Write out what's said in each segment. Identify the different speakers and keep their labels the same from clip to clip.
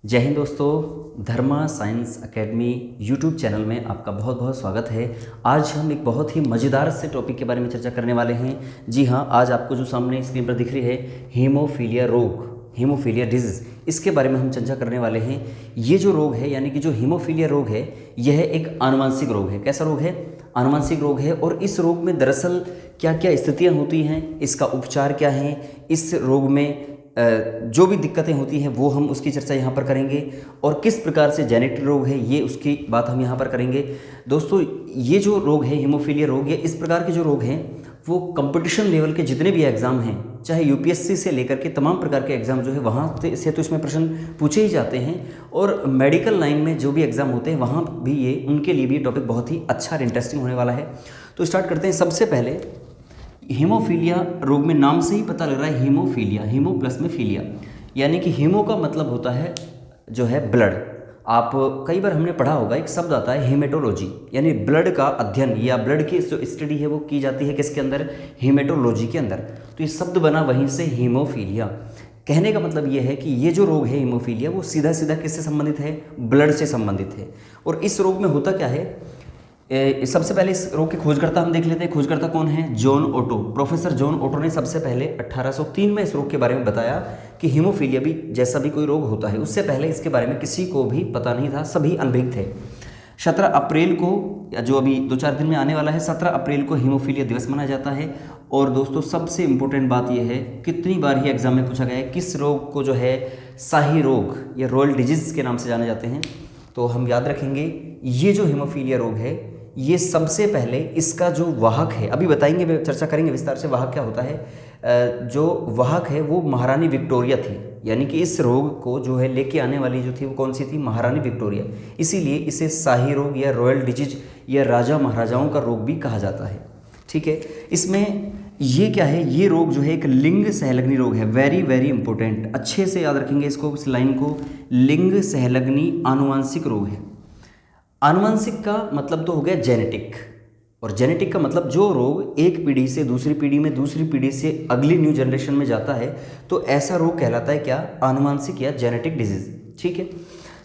Speaker 1: जय हिंद दोस्तों, धर्मा science academy YouTube channel में आपका बहुत बहुत स्वागत है। आज हम एक बहुत ही मज़ेदार से टॉपिक के बारे में चर्चा करने वाले हैं। जी हाँ, आज आपको जो सामने स्क्रीन पर दिख रही है हीमोफीलिया रोग, हीमोफीलिया डिजीज़, इसके बारे में हम चर्चा करने वाले हैं। ये जो रोग है यानी कि जो हीमोफीलिया रोग है, यह एक आनुवंशिक रोग है। कैसा रोग है? आनुवंशिक रोग है। और इस रोग में दरअसल क्या क्या स्थितियाँ होती हैं, इसका उपचार क्या है, इस रोग में जो भी दिक्कतें होती हैं वो हम उसकी चर्चा यहाँ पर करेंगे। और किस प्रकार से जेनेटिक रोग है ये उसकी बात हम यहाँ पर करेंगे। दोस्तों, ये जो रोग है हीमोफीलिया रोग, ये इस प्रकार के जो रोग हैं वो कंपटीशन लेवल के जितने भी एग्ज़ाम हैं, चाहे यूपीएससी से लेकर के तमाम प्रकार के एग्ज़ाम जो है वहाँ से तो इसमें प्रश्न पूछे ही जाते हैं। और मेडिकल लाइन में जो भी एग्ज़ाम होते हैं वहाँ भी ये उनके लिए भी ये टॉपिक बहुत ही अच्छा और इंटरेस्टिंग होने वाला है। तो स्टार्ट करते हैं। सबसे पहले हीमोफीलिया रोग में नाम से ही पता लग रहा है हीमोफीलिया, हीमो प्लस में फीलिया, यानी कि हीमो का मतलब होता है जो है ब्लड। आप कई बार हमने पढ़ा होगा, एक शब्द आता है हेमेटोलॉजी, यानी ब्लड का अध्ययन या ब्लड की जो स्टडी है वो की जाती है किसके अंदर? हेमेटोलॉजी के अंदर। तो ये शब्द बना वहीं से हीमोफीलिया। कहने का मतलब ये है कि ये जो रोग है हीमोफीलिया वो सीधा सीधा किससे संबंधित है? ब्लड से संबंधित है। और इस रोग में होता क्या है? सबसे पहले इस रोग के खोजकर्ता हम देख लेते हैं। खोजकर्ता कौन है? John Otto. Professor John Otto ने सबसे पहले 1803 में इस रोग के बारे में बताया कि हीमोफीलिया भी जैसा भी कोई रोग होता है। उससे पहले इसके बारे में किसी को भी पता नहीं था, सभी अनभिज्ञ थे। 17 अप्रैल को, या जो अभी 2-4 दिन में आने वाला है, 17 अप्रैल को हीमोफीलिया दिवस मनाया जाता है। और दोस्तों, सबसे इम्पोर्टेंट बात यह है, कितनी बार ही एग्जाम में पूछा गया है, किस रोग को जो है शाही रोग या रॉयल डिजीज के नाम से जाने जाते हैं? तो हम याद रखेंगे, ये जो हीमोफीलिया रोग है ये सबसे पहले इसका जो वाहक है, अभी बताएंगे, चर्चा करेंगे विस्तार से वाहक क्या होता है। जो वाहक है वो महारानी विक्टोरिया थी, यानी कि इस रोग को जो है लेके आने वाली जो थी वो कौन सी थी? महारानी विक्टोरिया। इसीलिए इसे शाही रोग या रॉयल डिजीज या राजा महाराजाओं का रोग भी कहा जाता है। ठीक है। इसमें ये क्या है? ये रोग जो है एक लिंग सहलग्नी रोग है। वेरी वेरी इंपॉर्टेंट, अच्छे से याद रखेंगे इसको, इस लाइन को। लिंग सहलग्नी आनुवंशिक रोग है। आनुवंशिक का मतलब तो हो गया जेनेटिक, और जेनेटिक का मतलब जो रोग एक पीढ़ी से दूसरी पीढ़ी में, दूसरी पीढ़ी से अगली न्यू जनरेशन में जाता है, तो ऐसा रोग कहलाता है क्या? आनुवंशिक या जेनेटिक डिजीज। ठीक है।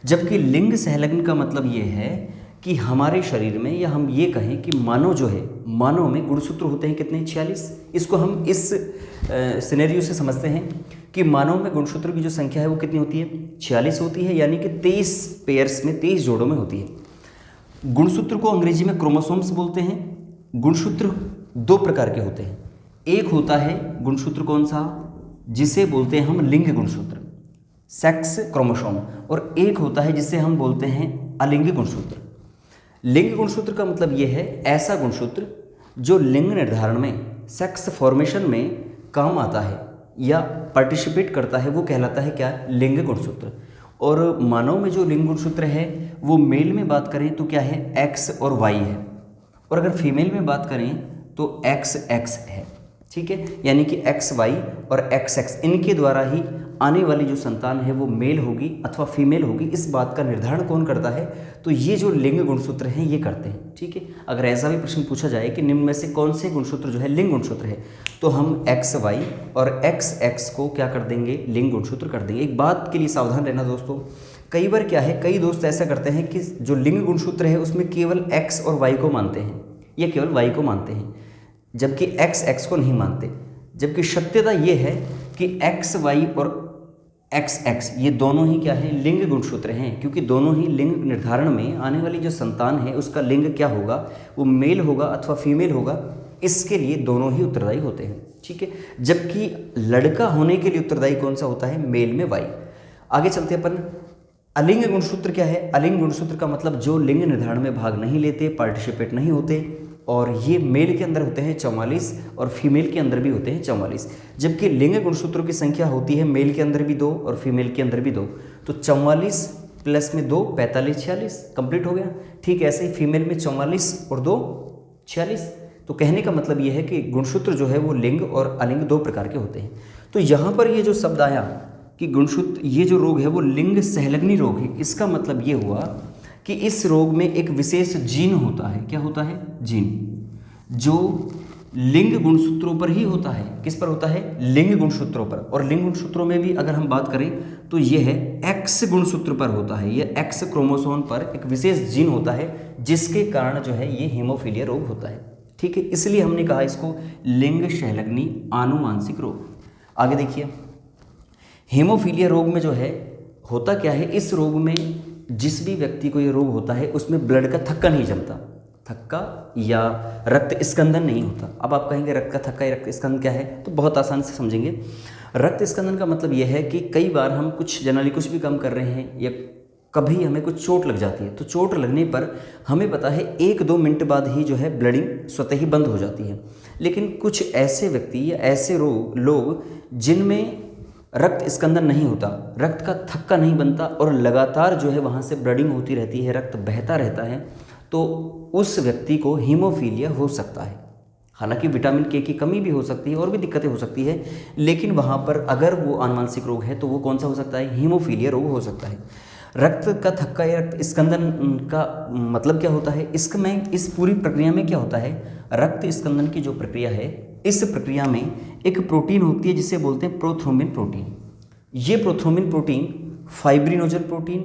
Speaker 1: जबकि लिंग सहलग्न का मतलब ये है कि हमारे शरीर में, या हम ये कहें कि मानव जो है, मानव में गुणसूत्र होते हैं कितने? 46। इसको हम इस सिनेरियो से समझते हैं कि मानव में गुणसूत्र की जो संख्या है वो कितनी होती है? 46 होती है, यानी कि 23 पेयर्स में, 23 जोड़ों में होती है। गुणसूत्र को अंग्रेजी में क्रोमोसोम्स बोलते हैं। गुणसूत्र दो प्रकार के होते हैं। एक होता है गुणसूत्र कौन सा? जिसे बोलते हैं हम लिंग गुणसूत्र, सेक्स क्रोमोसोम। और एक होता है जिसे हम बोलते हैं अलिंग गुणसूत्र। लिंग गुणसूत्र का मतलब यह है ऐसा गुणसूत्र जो लिंग निर्धारण में, सेक्स फॉर्मेशन में काम आता है या पार्टिसिपेट करता है, वो कहलाता है क्या? लिंग गुणसूत्र। और मानव में जो लिंग गुणसूत्र है वो मेल में बात करें तो क्या है? एक्स और वाई है। और अगर फीमेल में बात करें तो एक्स एक्स है। ठीक है। यानी कि एक्स वाई और एक्स एक्स, इनके द्वारा ही आने वाली जो संतान है वो मेल होगी अथवा फीमेल होगी। इस बात का निर्धारण कौन करता है? तो ये जो लिंग गुणसूत्र हैं ये करते हैं। ठीक है। अगर ऐसा भी प्रश्न पूछा जाए कि निम्न में से कौन से गुणसूत्र जो है लिंग गुणसूत्र है, तो हम एक्स वाई और एक्स एक्स को क्या कर देंगे? लिंग गुणसूत्र कर देंगे। एक बात के लिए सावधान रहना दोस्तों, कई बार क्या है, कई दोस्त ऐसा करते हैं कि जो लिंग गुणसूत्र है उसमें केवल एक्स और वाई को मानते हैं, या केवल वाई को मानते हैं, जबकि एक्स एक्स को नहीं मानते। जबकि सत्यता ये है कि एक्स वाई और एक्स एक्स ये दोनों ही क्या है? लिंग गुणसूत्र हैं, क्योंकि दोनों ही लिंग निर्धारण में आने वाली जो संतान है उसका लिंग क्या होगा? वो मेल होगा अथवा फीमेल होगा। इसके लिए दोनों ही उत्तरदायी होते हैं। ठीक है। जबकि लड़का होने के लिए उत्तरदायी कौन सा होता है? मेल में वाई। आगे चलते अपन। अलिंग गुणसूत्र क्या है? अलिंग गुणसूत्र का मतलब जो लिंग निर्धारण में भाग नहीं लेते, पार्टिसिपेट नहीं होते, और ये मेल के अंदर होते हैं 44 और फीमेल के अंदर भी होते हैं 44। जबकि लिंग गुणसूत्रों की संख्या होती है मेल के अंदर भी 2 और फीमेल के अंदर भी 2। तो 44 प्लस में 2 45, 46 कंप्लीट हो गया। ठीक ऐसे ही फीमेल में 44 और 2 46। तो कहने का मतलब ये है कि गुणसूत्र जो है वो लिंग और अलिंग दो प्रकार के होते हैं। तो यहाँ पर ये जो शब्द आया कि गुणसूत्र, ये जो रोग है वो लिंग सहलग्नी रोग है, इसका मतलब ये हुआ कि इस रोग में एक विशेष जीन होता है। क्या होता है? जीन, जो लिंग गुणसूत्रों पर ही होता है। किस पर होता है? लिंग गुणसूत्रों पर। और लिंग गुणसूत्रों में भी अगर हम बात करें तो ये है एक्स गुणसूत्र पर होता है। ये एक्स क्रोमोसोम पर एक विशेष जीन होता है जिसके कारण जो है ये हीमोफीलिया रोग होता है। ठीक है, इसलिए हमने कहा इसको लिंग संलग्नी आनुवांशिक रोग। आगे देखिए, हीमोफीलिया रोग में जो है होता क्या है, इस रोग में जिस भी व्यक्ति को ये रोग होता है उसमें ब्लड का थक्का नहीं जमता, थक्का या रक्त स्कंदन नहीं होता। अब आप कहेंगे रक्त का थक्का या रक्त स्कंदन क्या है, तो बहुत आसान से समझेंगे। रक्त स्कंदन का मतलब यह है कि कई बार हम जनरली कुछ भी काम कर रहे हैं या कभी हमें कुछ चोट लग जाती है, तो चोट लगने पर हमें पता है 1-2 मिनट बाद ही जो है ब्लडिंग स्वतः ही बंद हो जाती है। लेकिन कुछ ऐसे व्यक्ति या ऐसे लोग जिनमें रक्त स्कंदन नहीं होता, रक्त का थक्का नहीं बनता और लगातार जो है वहाँ से ब्लडिंग होती रहती है, रक्त बहता रहता है, तो उस व्यक्ति को हीमोफीलिया हो सकता है। हालांकि विटामिन के की कमी भी हो सकती है और भी दिक्कतें हो सकती है, लेकिन वहाँ पर अगर वो आनुवंशिक रोग है तो वो कौन सा हो सकता है? हीमोफीलिया रोग हो सकता है। रक्त का थक्का या रक्त स्कंदन का मतलब क्या होता है? इस पूरी प्रक्रिया में क्या होता है? रक्त स्कंदन की जो प्रक्रिया है, इस प्रक्रिया में एक प्रोटीन होती है जिसे बोलते हैं प्रोथ्रोम्बिन प्रोटीन। ये prothrombin protein fibrinogen protein,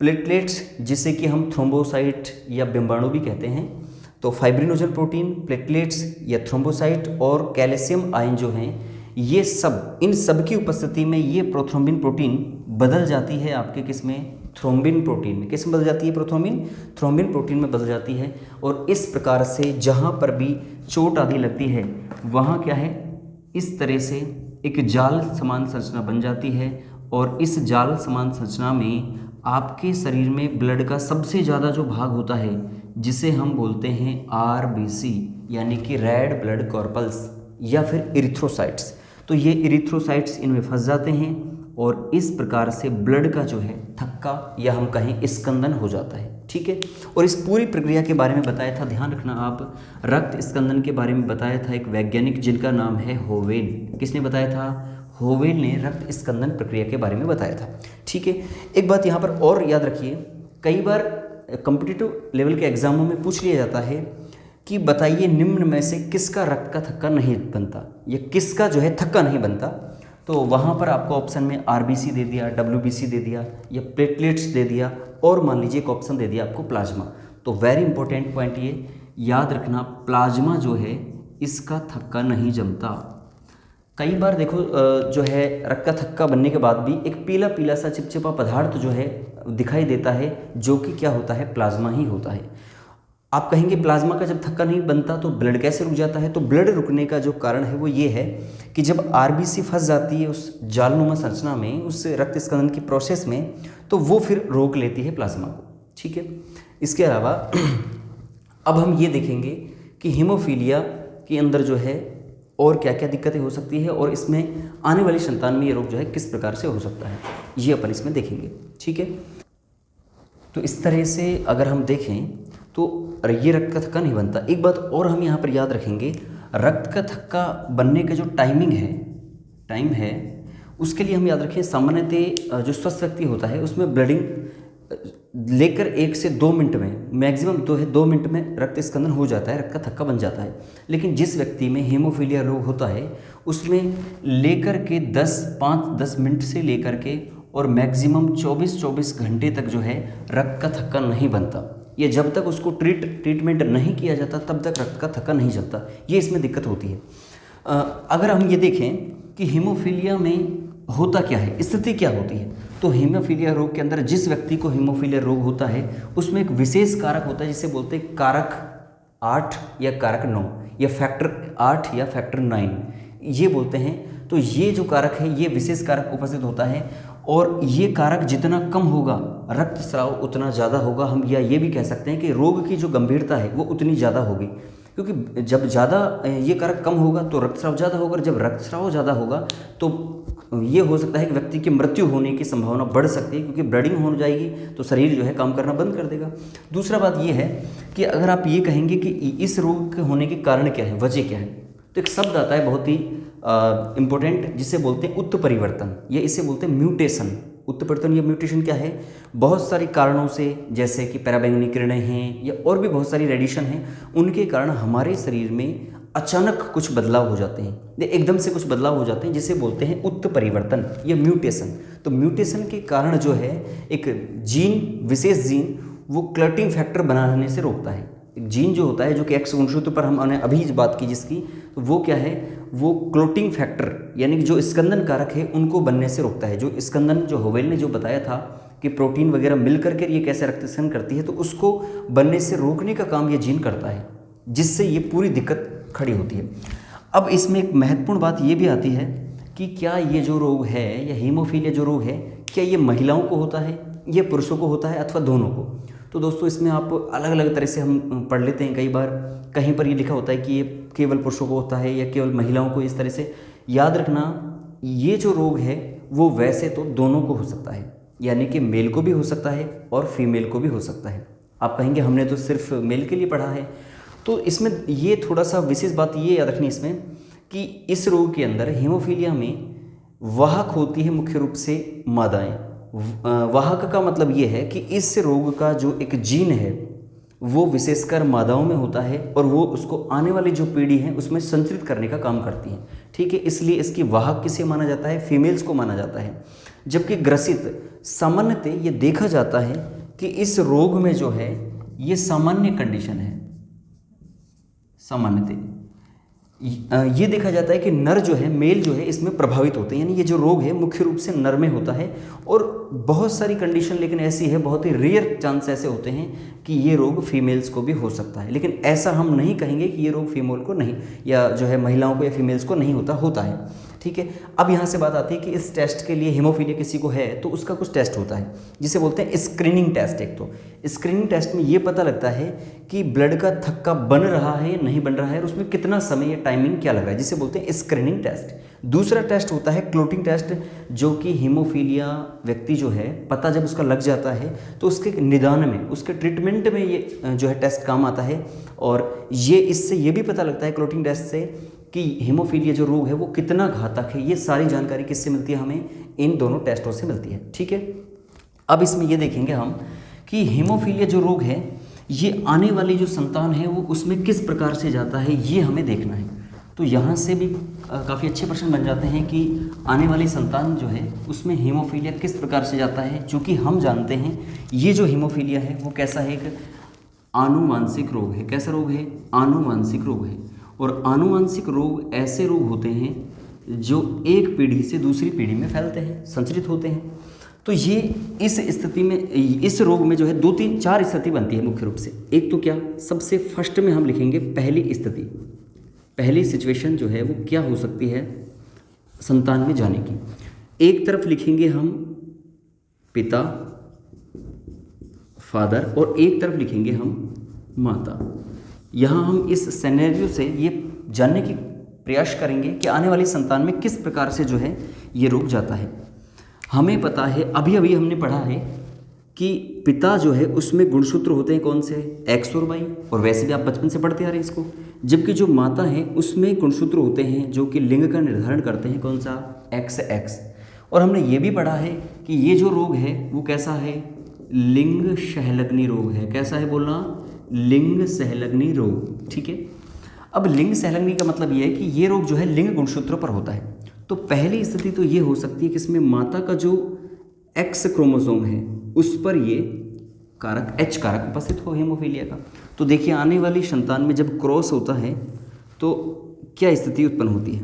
Speaker 1: platelets जिसे कि हम थ्रोम्बोसाइट या बिंबाणु भी कहते हैं, तो फाइब्रिनोजन प्रोटीन, प्लेटलेट्स या थ्रोम्बोसाइट और कैल्शियम आयन जो हैं, ये सब, इन सब की उपस्थिति में ये प्रोथ्रोम्बिन प्रोटीन बदल जाती है आपके किस में? थ्रोम्बिन प्रोटीन में। किस में बदल जाती है? थ्रोम्बिन प्रोटीन में बदल जाती है। और इस प्रकार से जहाँ पर भी चोट आदि लगती है वहाँ क्या है, इस तरह से एक जाल समान संरचना बन जाती है और इस जाल समान संरचना में आपके शरीर में ब्लड का सबसे ज़्यादा जो भाग होता है जिसे हम बोलते हैं RBC यानी कि रेड ब्लड कॉर्पल्स या फिर इरिथ्रोसाइट्स, तो ये इरिथ्रोसाइट्स इनमें फंस जाते हैं और इस प्रकार से ब्लड का जो है थक्का या हम कहें स्कंदन हो जाता है। ठीक है, और इस पूरी प्रक्रिया के बारे में बताया था, ध्यान रखना आप, रक्त स्कंदन के बारे में बताया था एक वैज्ञानिक जिनका नाम है होवेल। किसने बताया था? होवेल ने रक्त स्कंदन प्रक्रिया के बारे में बताया था। ठीक है, एक बात यहाँ पर और याद रखिए, कई बार कॉम्पिटिटिव लेवल के एग्जामों में पूछ लिया जाता है कि बताइए निम्न में से किसका रक्त का थक्का नहीं बनता या किसका जो है थक्का नहीं बनता, तो वहाँ पर आपको ऑप्शन में RBC दे दिया, WBC दे दिया या प्लेटलेट्स दे दिया और मान लीजिए एक ऑप्शन दे दिया आपको प्लाज्मा। तो वेरी इंपॉर्टेंट पॉइंट ये याद रखना, प्लाज्मा जो है इसका थक्का नहीं जमता। कई बार देखो जो है रक्त का थक्का बनने के बाद भी एक पीला पीला सा चिपचिपा पदार्थ जो है दिखाई देता है, जो कि क्या होता है? प्लाज्मा ही होता है। आप कहेंगे प्लाज्मा का जब थक्का नहीं बनता तो ब्लड कैसे रुक जाता है? तो ब्लड रुकने का जो कारण है वो ये है कि जब RBC फंस जाती है उस जालनुमा संरचना में, उस रक्त स्कंदन की प्रोसेस में, तो वो फिर रोक लेती है प्लाज्मा को। ठीक है, इसके अलावा अब हम ये देखेंगे कि हीमोफीलिया के अंदर जो है और क्या क्या दिक्कतें हो सकती है और इसमें आने वाली संतान में ये रोग जो है किस प्रकार से हो सकता है, ये अपन इसमें देखेंगे। ठीक है, तो इस तरह से अगर हम देखें तो ये रक्त का थक्का नहीं बनता। एक बात और हम यहाँ पर याद रखेंगे, रक्त का थक्का बनने का जो टाइम है उसके लिए हम याद रखें, सामान्यतः जो स्वस्थ व्यक्ति होता है उसमें ब्लडिंग लेकर 1 से 2 मिनट में, मैक्सिमम 2 मिनट में रक्त स्कंदन हो जाता है, रक्त का थक्का बन जाता है। लेकिन जिस व्यक्ति में हीमोफीलिया रोग होता है उसमें लेकर के 5-10 मिनट से लेकर के और मैक्सिमम 24 घंटे तक जो है रक्त का थक्का नहीं बनता। ये जब तक उसको ट्रीटमेंट नहीं किया जाता तब तक रक्त का थक्का नहीं जमता, ये इसमें दिक्कत होती है। अगर हम ये देखें कि हीमोफीलिया में होता क्या है, स्थिति क्या होती है, तो हीमोफीलिया रोग के अंदर जिस व्यक्ति को हीमोफीलिया रोग होता है उसमें एक विशेष कारक होता है जिसे बोलते हैं कारक 8 या कारक 9 या फैक्टर 8 या फैक्टर 9 ये बोलते हैं। तो ये जो कारक है ये विशेष कारक उपस्थित होता है और ये कारक जितना कम होगा रक्तस्राव उतना ज़्यादा होगा। हम ये भी कह सकते हैं कि रोग की जो गंभीरता है वो उतनी ज़्यादा होगी, क्योंकि जब ज़्यादा ये कारक कम होगा तो रक्तस्राव ज़्यादा होगा, और जब रक्तस्राव ज़्यादा होगा तो ये हो सकता है कि व्यक्ति की मृत्यु होने की संभावना बढ़ सकती है, क्योंकि ब्लीडिंग हो जाएगी तो शरीर जो है काम करना बंद कर देगा। दूसरा बात ये है कि अगर आप ये कहेंगे कि इस रोग के होने के कारण क्या है, वजह क्या है, तो एक शब्द आता है बहुत ही इम्पोर्टेंट जिसे बोलते हैं उत्परिवर्तन, या इसे बोलते हैं म्यूटेशन। उत्परिवर्तन या म्यूटेशन क्या है? बहुत सारे कारणों से, जैसे कि पराबैंगनी किरणें हैं या और भी बहुत सारी रेडिएशन हैं, उनके कारण हमारे शरीर में अचानक कुछ बदलाव हो जाते हैं, एकदम से कुछ बदलाव हो जाते हैं, जिसे बोलते हैं उत्परिवर्तन या म्यूटेशन। तो म्यूटेशन के कारण जो है एक जीन, विशेष जीन, वो क्लटिंग फैक्टर बनाने से रोकता है। एक जीन जो होता है, जो कि एक्स गुणसूत्र पर हमने अभी बात की जिसकी, तो वो क्या है, वो क्लोटिंग फैक्टर यानी कि जो स्कंदन कारक है उनको बनने से रोकता है। जो स्कंदन, जो होवेल ने जो बताया था कि प्रोटीन वगैरह मिल करके ये कैसे रक्त स्खलन करती है, तो उसको बनने से रोकने का काम ये जीन करता है, जिससे ये पूरी दिक्कत खड़ी होती है। अब इसमें एक महत्वपूर्ण बात ये भी आती है कि क्या ये जो रोग है, या हीमोफीलिया जो रोग है, क्या ये महिलाओं को होता है, ये पुरुषों को होता है, अथवा दोनों को? तो दोस्तों इसमें आप अलग अलग तरह से हम पढ़ लेते हैं। कई बार कहीं पर ये लिखा होता है कि ये केवल पुरुषों को होता है या केवल महिलाओं को। इस तरह से याद रखना, ये जो रोग है वो वैसे तो दोनों को हो सकता है, यानी कि मेल को भी हो सकता है और फीमेल को भी हो सकता है। आप कहेंगे हमने तो सिर्फ मेल के लिए पढ़ा है, तो इसमें ये थोड़ा सा विशेष बात ये याद रखनी इसमें कि इस रोग के अंदर, हीमोफीलिया में, वाहक होती है मुख्य रूप से मादाएं। वाहक का मतलब ये है कि इस रोग का जो एक जीन है वो विशेषकर मादाओं में होता है और वो उसको आने वाली जो पीढ़ी है उसमें संचरित करने का काम करती है। ठीक है, इसलिए इसकी वाहक किसे माना जाता है? फीमेल्स को माना जाता है। जबकि ग्रसित, सामान्यतः ये देखा जाता है कि इस रोग में जो है ये सामान्य कंडीशन है। सामान्यतः ये देखा जाता है कि नर जो है, मेल जो है, इसमें प्रभावित होते हैं, यानी ये जो रोग है मुख्य रूप से नर में होता है। और बहुत सारी कंडीशन लेकिन ऐसी है, बहुत ही रेयर चांस ऐसे होते हैं कि ये रोग फीमेल्स को भी हो सकता है। लेकिन ऐसा हम नहीं कहेंगे कि ये रोग फीमेल को नहीं, या जो है महिलाओं को या फीमेल्स को नहीं होता है। ठीक है, अब यहाँ से बात आती है कि इस टेस्ट के लिए, हीमोफीलिया किसी को है तो उसका कुछ टेस्ट होता है जिसे बोलते हैं स्क्रीनिंग टेस्ट। एक तो स्क्रीनिंग टेस्ट में ये पता लगता है कि ब्लड का थक्का बन रहा है या नहीं बन रहा है, और उसमें कितना समय या टाइमिंग क्या लग रहा है, जिसे बोलते हैं स्क्रीनिंग टेस्ट। दूसरा टेस्ट होता है क्लोटिंग टेस्ट, जो कि हीमोफीलिया व्यक्ति जो है, पता जब उसका लग जाता है तो उसके निदान में, उसके ट्रीटमेंट में ये जो है टेस्ट काम आता है। और ये इससे ये भी पता लगता है क्लोटिंग टेस्ट से कि हीमोफीलिया जो रोग है वो कितना घातक है। ये सारी जानकारी किससे मिलती है? हमें इन दोनों टेस्टों से मिलती है। ठीक है, अब इसमें ये देखेंगे हम कि हीमोफीलिया जो रोग है ये आने वाली जो संतान है वो उसमें किस प्रकार से जाता है, ये हमें देखना है। तो यहाँ से भी काफ़ी अच्छे प्रश्न बन जाते हैं कि आने वाली संतान जो है उसमें हीमोफीलिया किस प्रकार से जाता है। चूँकि हम जानते हैं ये जो हीमोफीलिया है वो कैसा है, एक आनुवांशिक रोग है। कैसा रोग है? आनुवांशिक रोग है। और आनुवांशिक रोग ऐसे रोग होते हैं जो एक पीढ़ी से दूसरी पीढ़ी में फैलते हैं, संचरित होते हैं। तो ये इस स्थिति में, इस रोग में जो है 2, 3, 4 स्थिति बनती है मुख्य रूप से। एक तो क्या, सबसे फर्स्ट में हम लिखेंगे पहली स्थिति, पहली सिचुएशन जो है वो क्या हो सकती है संतान में जाने की। एक तरफ लिखेंगे हम पिता, फादर, और एक तरफ लिखेंगे हम माता। यहाँ हम इस सिनेरियो से ये जानने की प्रयास करेंगे कि आने वाली संतान में किस प्रकार से जो है ये रोग जाता है। हमें पता है, अभी अभी हमने पढ़ा है कि पिता जो है उसमें गुणसूत्र होते हैं कौन से? एक्स और वाई, और वैसे भी आप बचपन से पढ़ते आ रहे हैं इसको। जबकि जो माता है उसमें गुणसूत्र होते हैं जो कि लिंग का निर्धारण करते हैं, कौन सा? X, x. और हमने ये भी पढ़ा है कि ये जो रोग है वो कैसा है? लिंग सहलग्नी रोग है। कैसा है बोलना? लिंग सहलग्नी रोग। ठीक है, अब लिंग सहलग्नी का मतलब ये है कि ये रोग जो है लिंग गुणसूत्रों पर होता है। तो पहली स्थिति तो ये हो सकती है कि इसमें माता का जो एक्स क्रोमोसोम है उस पर ये कारक, एच कारक उपस्थित हो हीमोफीलिया का। तो देखिए आने वाली संतान में जब क्रॉस होता है तो क्या स्थिति उत्पन्न होती है?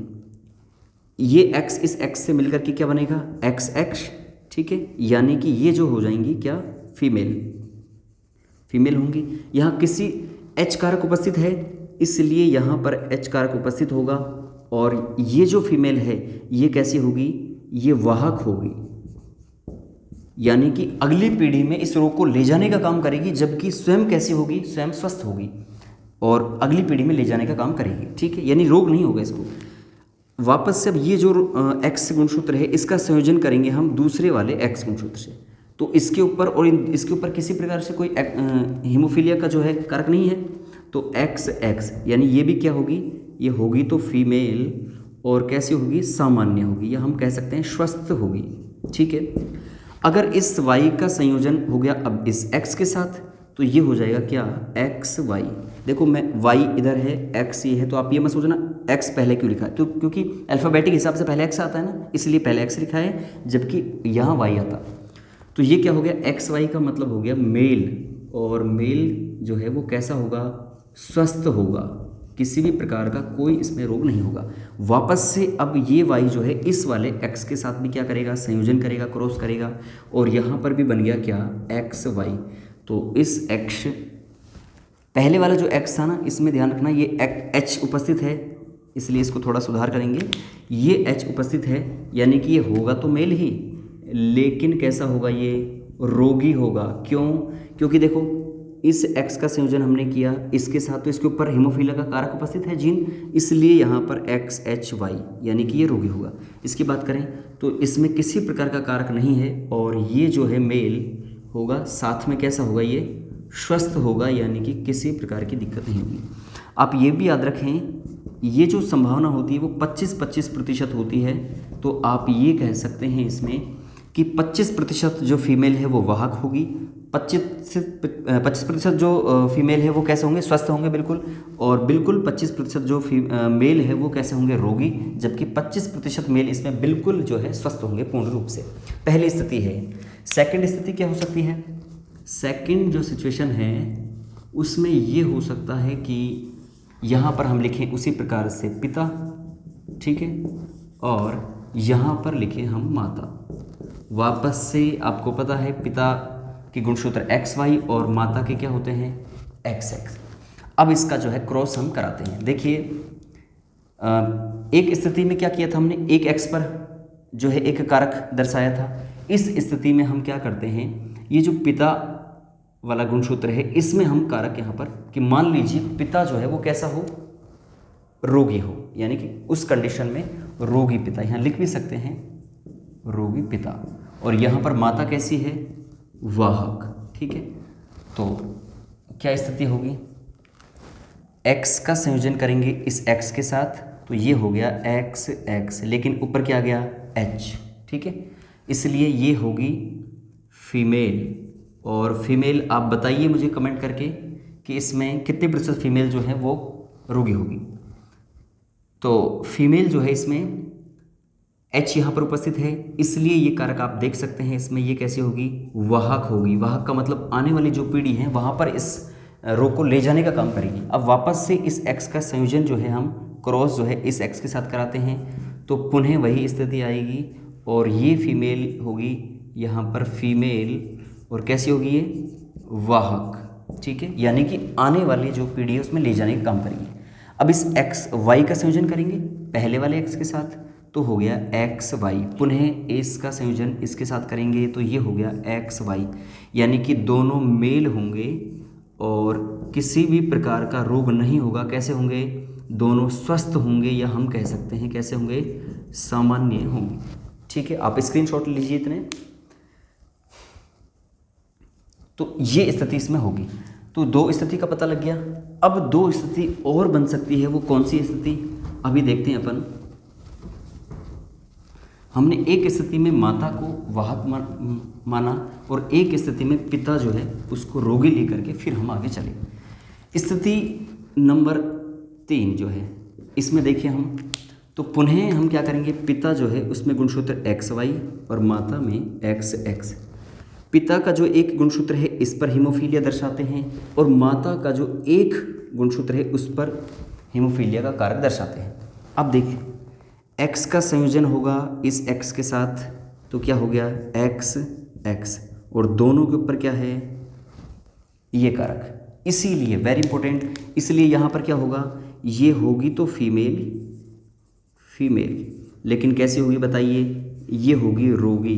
Speaker 1: ये एक्स इस एक्स से मिलकर के क्या बनेगा? X x. ठीक है, यानी कि ये जो हो जाएंगी क्या? फीमेल होंगी। यहाँ किसी एच कारक उपस्थित है इसलिए यहाँ पर एच कारक उपस्थित होगा, और ये जो फीमेल है ये कैसी होगी? ये वाहक होगी, यानी कि अगली पीढ़ी में इस रोग को ले जाने का काम करेगी, जबकि स्वयं कैसी होगी? स्वयं स्वस्थ होगी और अगली पीढ़ी में ले जाने का काम करेगी। ठीक है, यानी रोग नहीं होगा इसको। वापस से अब ये जो एक्स गुणसूत्र है इसका संयोजन करेंगे हम दूसरे वाले एक्स गुणसूत्र से, तो इसके ऊपर और इसके ऊपर किसी प्रकार से कोई हीमोफीलिया का जो है कारक नहीं है, तो एक्स एक्स, यानी ये भी क्या होगी? ये होगी तो फीमेल, और कैसी होगी? सामान्य होगी, या हम कह सकते हैं स्वस्थ होगी। ठीक है, अगर इस वाई का संयोजन हो गया अब इस एक्स के साथ, तो ये हो जाएगा क्या, एक्स वाई। देखो मैं वाई इधर है, एक्स ये है, तो आप ये मत सोचना एक्स पहले क्यों लिखा है, तो क्योंकि अल्फ़ाबेटिक हिसाब से पहले एक्स आता है ना, इसलिए पहले एक्स लिखा है, जबकि यहाँ वाई आता। तो ये क्या हो गया, एक्स वाई का मतलब हो गया मेल, और मेल जो है वो कैसा होगा, स्वस्थ होगा, किसी भी प्रकार का कोई इसमें रोग नहीं होगा। वापस से अब ये वाई जो है इस वाले एक्स के साथ भी क्या करेगा, संयोजन करेगा, क्रॉस करेगा, और यहाँ पर भी बन गया क्या, एक्स वाई। तो इस एक्स, पहले वाला जो एक्स था ना, इसमें ध्यान रखना ये एच उपस्थित है, इसलिए इसको थोड़ा सुधार करेंगे। ये एच उपस्थित है, यानी कि ये होगा तो मेल ही, लेकिन कैसा होगा, ये रोगी होगा। क्यों, क्योंकि देखो इस एक्स का संयोजन हमने किया इसके साथ, तो इसके ऊपर हीमोफीलिया का कारक उपस्थित है जीन, इसलिए यहाँ पर एक्स एच वाई, यानी कि ये रोगी होगा। इसकी बात करें तो इसमें किसी प्रकार का कारक नहीं है, और ये जो है मेल होगा, साथ में कैसा होगा, ये स्वस्थ होगा, यानी कि किसी प्रकार की दिक्कत नहीं होगी। आप ये भी याद रखें, ये जो संभावना होती है वो 25-25% होती है, तो आप ये कह सकते हैं इसमें कि 25% जो फीमेल है वो वाहक होगी, 25% जो फीमेल है वो कैसे होंगे, स्वस्थ होंगे बिल्कुल, और बिल्कुल 25% जो मेल है वो कैसे होंगे, रोगी, जबकि 25% मेल इसमें बिल्कुल जो है स्वस्थ होंगे पूर्ण रूप से। पहली स्थिति है। सेकंड स्थिति क्या हो सकती है, सेकंड जो सिचुएशन है उसमें ये हो सकता है कि यहाँ पर हम लिखें उसी प्रकार से पिता, ठीक है, और यहाँ पर लिखें हम माता। वापस से आपको पता है पिता के गुणसूत्र एक्स वाई और माता के क्या होते हैं, एक्स एक्स। अब इसका जो है क्रॉस हम कराते हैं। देखिए एक स्थिति में क्या किया था हमने, एक एक्स पर जो है एक कारक दर्शाया था। इस स्थिति में हम क्या करते हैं, ये जो पिता वाला गुणसूत्र है इसमें हम कारक यहाँ पर कि मान लीजिए पिता जो है वो कैसा हो, रोगी हो, यानी कि उस कंडीशन में रोगी पिता, यहाँ लिख भी सकते हैं रोगी पिता, और यहाँ पर माता कैसी है, वाहक, ठीक है। तो क्या स्थिति होगी, x का संयोजन करेंगे इस x के साथ, तो ये हो गया x x, लेकिन ऊपर क्या आ गया, h, ठीक है, इसलिए ये होगी फीमेल। और फीमेल आप बताइए मुझे कमेंट करके कि इसमें कितने प्रतिशत फीमेल जो है वो रोगी होगी। तो फीमेल जो है इसमें H यहाँ पर उपस्थित है, इसलिए ये कारक आप देख सकते हैं इसमें ये कैसी होगी, वाहक होगी। वाहक का मतलब आने वाली जो पीढ़ी है वहाँ पर इस रोग को ले जाने का काम करेगी। अब वापस से इस x का संयोजन जो है हम क्रॉस जो है इस x के साथ कराते हैं, तो पुनः वही स्थिति आएगी, और ये फीमेल होगी यहाँ पर फीमेल, और कैसी होगी ये, वाहक, ठीक है, यानी कि आने वाली जो पीढ़ी है उसमें ले जाने का काम करेगी। अब इस एक्स वाई का संयोजन करेंगे पहले वाले एक्स के साथ, तो हो गया एक्स वाई, पुनः इसका संयोजन इसके साथ करेंगे तो ये हो गया एक्स वाई, यानी कि दोनों मेल होंगे और किसी भी प्रकार का रोग नहीं होगा। कैसे होंगे, दोनों स्वस्थ होंगे, या हम कह सकते हैं कैसे होंगे, सामान्य होंगे, ठीक है। आप स्क्रीनशॉट लीजिए इतने। तो ये स्थिति इसमें होगी। तो दो स्थिति का पता लग गया। अब दो स्थिति और बन सकती है, वो कौन सी स्थिति अभी देखते हैं अपन। हमने एक स्थिति में माता को वाहक माना और एक स्थिति में पिता जो है उसको रोगी लेकर के फिर हम आगे चले। स्थिति नंबर 3 जो है इसमें देखिए हम, तो पुनः हम क्या करेंगे, पिता जो है उसमें गुणसूत्र एक्स वाई और माता में एक्स एक्स। पिता का जो एक गुणसूत्र है इस पर हीमोफीलिया दर्शाते हैं, और माता का जो एक गुणसूत्र है उस पर हीमोफीलिया का कारक दर्शाते हैं। अब देखिए x का संयोजन होगा इस x के साथ, तो क्या हो गया x x, और दोनों के ऊपर क्या है, ये कारक। इसीलिए वेरी इंपॉर्टेंट, इसलिए यहाँ पर क्या होगा, ये होगी तो फीमेल फीमेल, लेकिन कैसी होगी बताइए, ये होगी रोगी,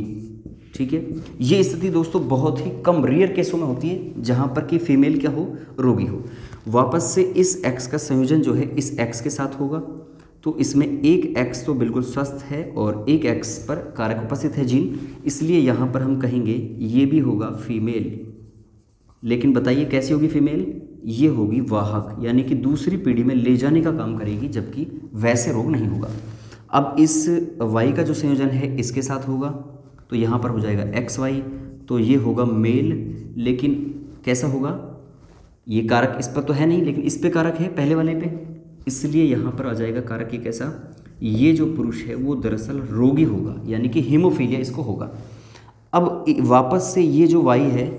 Speaker 1: ठीक है। ये स्थिति दोस्तों बहुत ही कम रेयर केसों में होती है जहाँ पर कि फीमेल क्या हो, रोगी हो। वापस से इस x का संयोजन जो है इस x के साथ होगा, तो इसमें एक x तो बिल्कुल स्वस्थ है और एक x पर कारक उपस्थित है जीन, इसलिए यहाँ पर हम कहेंगे ये भी होगा फीमेल। लेकिन बताइए कैसी होगी फीमेल, ये होगी वाहक, यानी कि दूसरी पीढ़ी में ले जाने का काम करेगी, जबकि वैसे रोग नहीं होगा। अब इस y का जो संयोजन है इसके साथ होगा, तो यहाँ पर हो जाएगा एक्स वाई, तो ये होगा मेल, लेकिन कैसा होगा, ये कारक इस पर तो है नहीं, लेकिन इस पे कारक है पहले वाले पे, इसलिए यहाँ पर आ जाएगा कारक ये कैसा, ये जो पुरुष है वो दरअसल रोगी होगा, यानी कि हीमोफीलिया इसको होगा। अब वापस से ये जो वाई है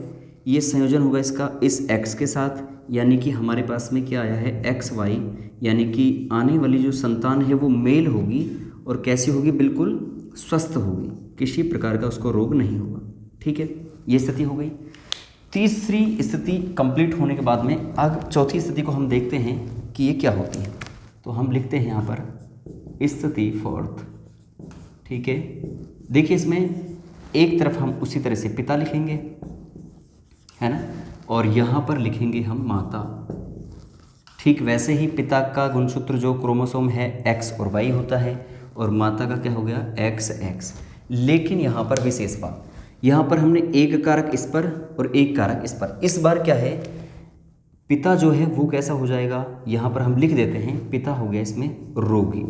Speaker 1: ये संयोजन होगा इसका इस एक्स के साथ, यानी कि हमारे पास में क्या आया है एक्स वाई, यानी कि आने वाली जो संतान है वो मेल होगी और कैसी होगी, बिल्कुल स्वस्थ होगी, किसी प्रकार का उसको रोग नहीं होगा। ठीक है, ये स्थिति हो गई। तीसरी स्थिति कंप्लीट होने के बाद में अब चौथी स्थिति को हम देखते हैं कि ये क्या होती है। तो हम लिखते हैं यहाँ पर स्थिति फोर्थ। ठीक है, देखिए इसमें एक तरफ हम उसी तरह से पिता लिखेंगे, है ना, और यहाँ पर लिखेंगे हम माता। ठीक वैसे ही पिता का गुणसूत्र जो क्रोमोसोम है एक्स और वाई होता है, और माता का क्या हो गया एक्स एक्स। लेकिन यहाँ पर विशेष बात, यहाँ पर हमने एक कारक इस पर और एक कारक इस पर। इस बार क्या है, पिता जो है वो कैसा हो जाएगा, यहाँ पर हम लिख देते हैं पिता हो गया इसमें रोगी।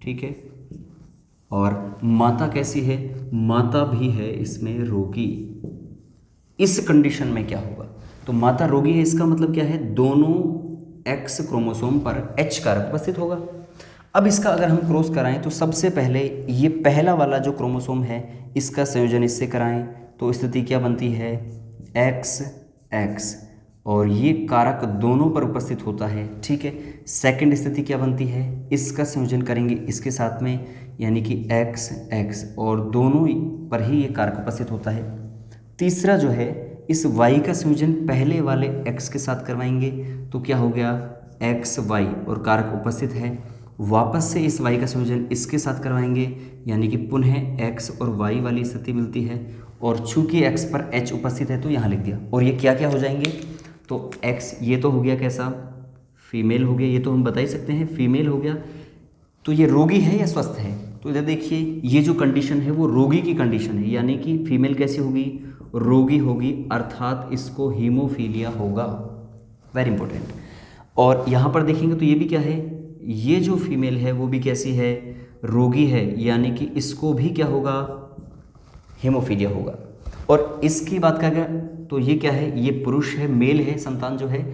Speaker 1: ठीक है, और माता कैसी है, माता भी है इसमें रोगी। इस कंडीशन में क्या होगा, तो माता रोगी है, इसका मतलब क्या है, दोनों एक्स क्रोमोसोम पर एच कारक उपस्थित होगा। अब इसका अगर हम क्रॉस कराएं तो सबसे पहले ये पहला वाला जो क्रोमोसोम है इसका संयोजन इससे कराएं तो स्थिति क्या बनती है एक्स एक्स, और ये कारक दोनों पर उपस्थित होता है। ठीक है, सेकंड स्थिति क्या बनती है, इसका संयोजन करेंगे इसके साथ में, यानी कि एक्स एक्स, और दोनों पर ही ये कारक उपस्थित होता है। तीसरा जो है इस y का संयोजन पहले वाले x के साथ करवाएंगे तो क्या हो गया एक्स वाई, और कारक उपस्थित है। वापस से इस y का संयोजन इसके साथ करवाएंगे, यानी कि पुनः x और y वाली स्थिति मिलती है, और चूंकि x पर h उपस्थित है तो यहाँ लिख दिया। और ये क्या क्या हो जाएंगे, तो x ये तो हो गया कैसा, फीमेल हो गया, ये तो हम बता ही सकते हैं फीमेल हो गया। तो ये रोगी है या स्वस्थ है, तो इधर देखिए ये जो कंडीशन है वो रोगी की कंडीशन है, यानी कि फीमेल कैसी होगी, रोगी होगी, अर्थात इसको हीमोफीलिया होगा। Very important. और यहाँ पर देखेंगे तो ये भी क्या है, ये जो फीमेल है वो भी कैसी है, रोगी है, यानी कि इसको भी क्या होगा, हीमोफीलिया होगा। और इसकी बात करें तो ये क्या है, ये पुरुष है, मेल है संतान जो है,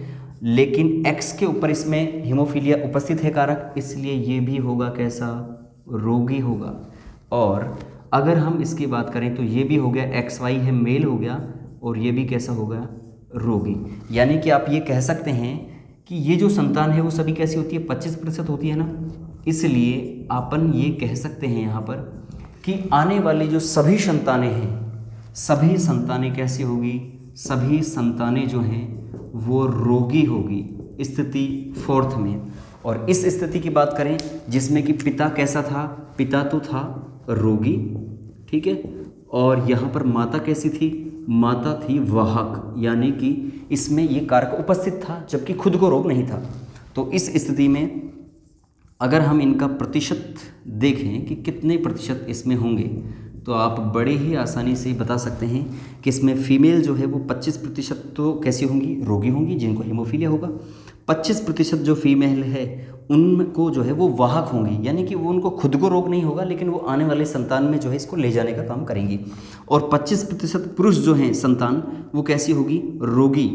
Speaker 1: लेकिन एक्स के ऊपर इसमें हीमोफीलिया उपस्थित है कारक, इसलिए ये भी होगा कैसा, रोगी होगा। और अगर हम इसकी बात करें तो ये भी हो गया एक्स वाई है, मेल हो गया, और ये भी कैसा होगा, रोगी। यानी कि आप ये कह सकते हैं कि ये जो संतान है वो सभी कैसी होती है, 25% होती है ना। इसलिए अपन ये कह सकते हैं यहाँ पर कि आने वाली जो सभी संतानें हैं, सभी संतानें कैसी होगी, सभी संतानें जो हैं वो रोगी होगी, स्थिति फोर्थ में। और इस स्थिति की बात करें जिसमें कि पिता कैसा था, पिता तो था रोगी, ठीक है, और यहाँ पर माता कैसी थी, माता थी वाहक, यानी कि इसमें ये कारक उपस्थित था जबकि खुद को रोग नहीं था। तो इस स्थिति में अगर हम इनका प्रतिशत देखें कि कितने प्रतिशत इसमें होंगे, तो आप बड़े ही आसानी से बता सकते हैं कि इसमें फीमेल जो है वो 25% तो कैसी होंगी, रोगी होंगी, जिनको हीमोफीलिया होगा। 25% जो फीमेल है उनको जो है वो वाहक होंगी, यानी कि वो उनको खुद को रोग नहीं होगा, लेकिन वो आने वाले संतान में जो है इसको ले जाने का काम करेंगी। और 25% पुरुष जो हैं संतान, वो कैसी होगी, रोगी।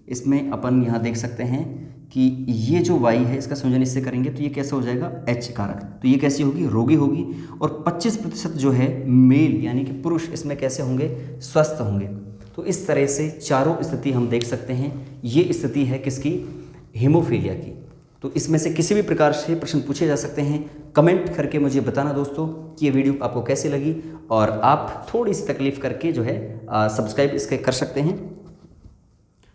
Speaker 1: इसमें अपन यहाँ देख सकते हैं कि ये जो वाई है इसका संयोजन इससे करेंगे तो ये कैसा हो जाएगा, एच कारक, तो ये कैसी होगी, रोगी होगी। और 25% जो है मेल यानी कि पुरुष, इसमें कैसे होंगे, स्वस्थ होंगे। तो इस तरह से चारों स्थिति हम देख सकते हैं। ये स्थिति है किसकी, हीमोफीलिया की। तो इसमें से किसी भी प्रकार से प्रश्न पूछे जा सकते हैं। कमेंट करके मुझे बताना दोस्तों कि ये वीडियो आपको कैसी लगी, और आप थोड़ी सी तकलीफ़ करके जो है सब्सक्राइब इसके कर सकते हैं।